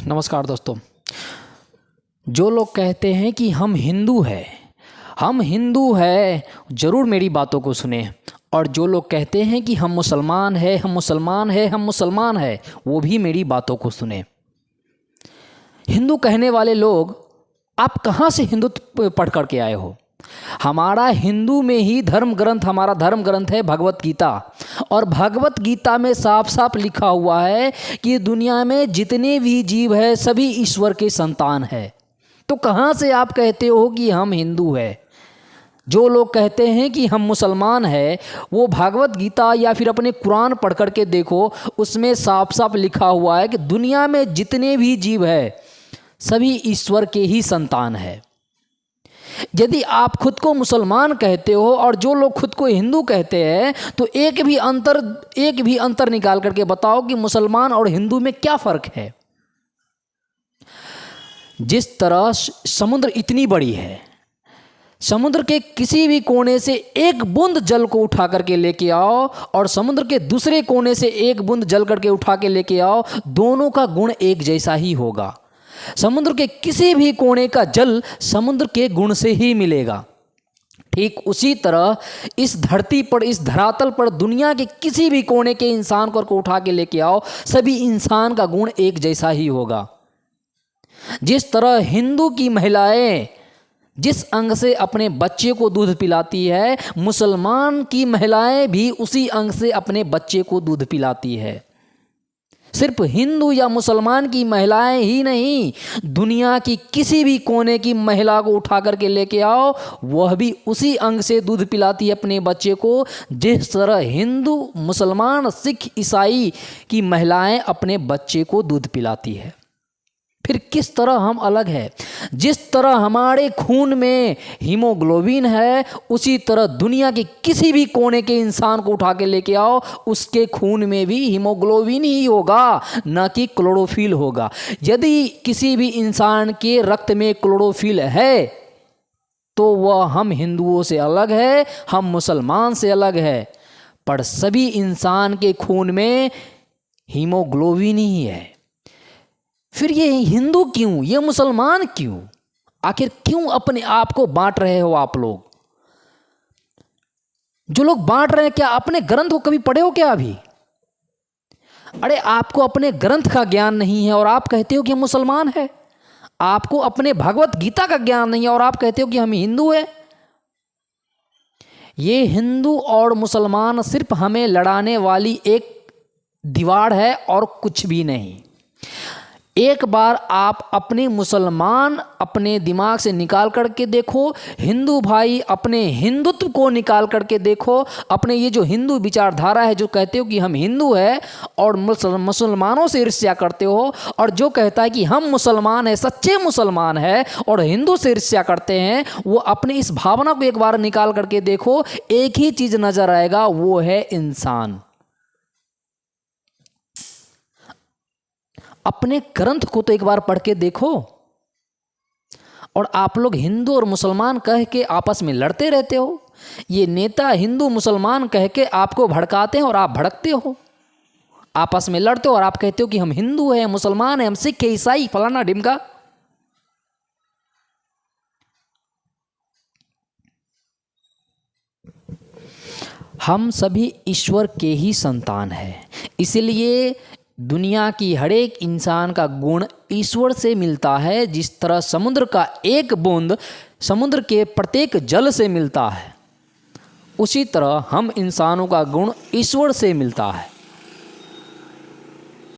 नमस्कार दोस्तों। जो लोग कहते हैं कि हम हिंदू हैं ज़रूर मेरी बातों को सुने। और जो लोग कहते हैं कि हम मुसलमान हैं वो भी मेरी बातों को सुने। हिंदू कहने वाले लोग आप कहाँ से हिंदुत्व पढ़ कर के आए हो? हमारा हिंदू में ही हमारा धर्म ग्रंथ है भगवत गीता। और भगवत गीता में साफ साफ लिखा हुआ है कि दुनिया में जितने भी जीव है सभी ईश्वर के संतान है। तो कहाँ से आप कहते हो कि हम हिंदू है? जो लोग कहते हैं कि हम मुसलमान हैं वो भगवत गीता या फिर अपने कुरान पढ़ कर के देखो, उसमें साफ साफ लिखा हुआ है कि दुनिया में जितने भी जीव है सभी ईश्वर के ही संतान है। यदि आप खुद को मुसलमान कहते हो और जो लोग खुद को हिंदू कहते हैं तो एक भी अंतर निकाल करके बताओ कि मुसलमान और हिंदू में क्या फ़र्क है। जिस तरह समुद्र इतनी बड़ी है, समुद्र के किसी भी कोने से एक बूंद जल को उठा करके लेके आओ और समुद्र के दूसरे कोने से एक बूंद जल करके उठा के लेके आओ, दोनों का गुण एक जैसा ही होगा। समुद्र के किसी भी कोने का जल समुद्र के गुण से ही मिलेगा। ठीक उसी तरह इस धरती पर, इस धरातल पर दुनिया के किसी भी कोने के इंसान को उठा के लेके आओ, सभी इंसान का गुण एक जैसा ही होगा। जिस तरह हिंदू की महिलाएं जिस अंग से अपने बच्चे को दूध पिलाती है, मुसलमान की महिलाएं भी उसी अंग से अपने बच्चे को दूध पिलाती है। सिर्फ हिंदू या मुसलमान की महिलाएं ही नहीं, दुनिया की किसी भी कोने की महिला को उठा करके लेके आओ, वह भी उसी अंग से दूध पिलाती है अपने बच्चे को, जिस तरह हिंदू, मुसलमान, सिख, ईसाई की महिलाएं अपने बच्चे को दूध पिलाती है। फिर किस तरह हम अलग हैं? जिस तरह हमारे खून में हीमोग्लोबिन है, उसी तरह दुनिया के किसी भी कोने के इंसान को उठा के लेके आओ, उसके खून में भी हीमोग्लोबिन ही होगा, न कि क्लोरोफिल होगा। यदि किसी भी इंसान के रक्त में क्लोरोफिल है तो वह हम हिंदुओं से अलग है, हम मुसलमान से अलग है। पर सभी इंसान के खून में हीमोग्लोबिन ही है। फिर ये हिंदू क्यों, ये मुसलमान क्यों? आखिर क्यों अपने आप को बांट रहे हो आप लोग? जो लोग बांट रहे हैं, क्या अपने ग्रंथ को कभी पढ़े हो क्या अभी? अरे आपको अपने ग्रंथ का ज्ञान नहीं है और आप कहते हो कि हम मुसलमान हैं। आपको अपने भगवत गीता का ज्ञान नहीं है और आप कहते हो कि हम हिंदू हैं। ये हिंदू और मुसलमान सिर्फ हमें लड़ाने वाली एक दीवार है और कुछ भी नहीं। एक बार आप अपने मुसलमान अपने दिमाग से निकाल करके देखो, हिंदू भाई अपने हिंदुत्व को निकाल करके देखो। अपने ये जो हिंदू विचारधारा है, जो कहते हो कि हम हिंदू है और मुसलमानों से ईर्ष्या करते हो, और जो कहता है कि हम मुसलमान है, सच्चे मुसलमान है और हिंदू से ईर्ष्या करते हैं, वो अपनी इस भावना को एक बार निकाल करके देखो, एक ही चीज़ नजर आएगा, वो है इंसान। अपने ग्रंथ को तो एक बार पढ़ के देखो। और आप लोग हिंदू और मुसलमान कह के आपस में लड़ते रहते हो। ये नेता हिंदू मुसलमान कह के आपको भड़काते हैं और आप भड़कते हो, आपस में लड़ते हो और आप कहते हो कि हम हिंदू हैं, मुसलमान हैं, हम सिख हैं, ईसाई, फलाना ढिमका। हम सभी ईश्वर के ही संतान हैं, इसलिए दुनिया की हर एक इंसान का गुण ईश्वर से मिलता है। जिस तरह समुद्र का एक बूंद समुद्र के प्रत्येक जल से मिलता है, उसी तरह हम इंसानों का गुण ईश्वर से मिलता है।